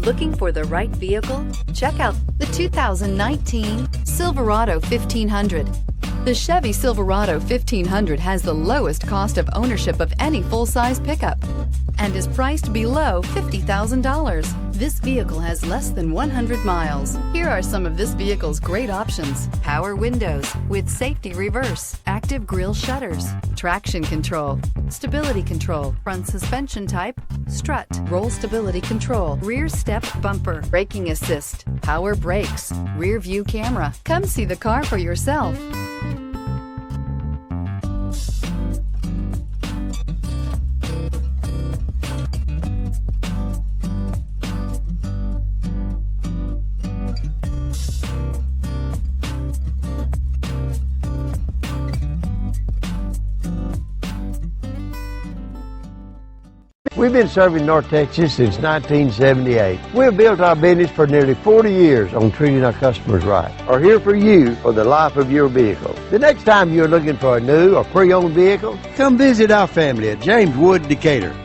Looking for the right vehicle? Check out the 2019 Silverado 1500. The Chevy Silverado 1500 has the lowest cost of ownership of any full-size pickup and is priced below $50,000. This vehicle has less than 100 miles. Here are some of this vehicle's great options: power windows with safety reverse, active grille shutters, traction control, stability control, front suspension type, strut, roll stability control, rear step bumper, braking assist, power brakes, rear view camera. Come see the car for yourself. We've been serving North Texas since 1978. We've built our business for nearly 40 years on treating our customers right. We're here for you for the life of your vehicle. The next time you're looking for a new or pre-owned vehicle, come visit our family at James Wood Decatur.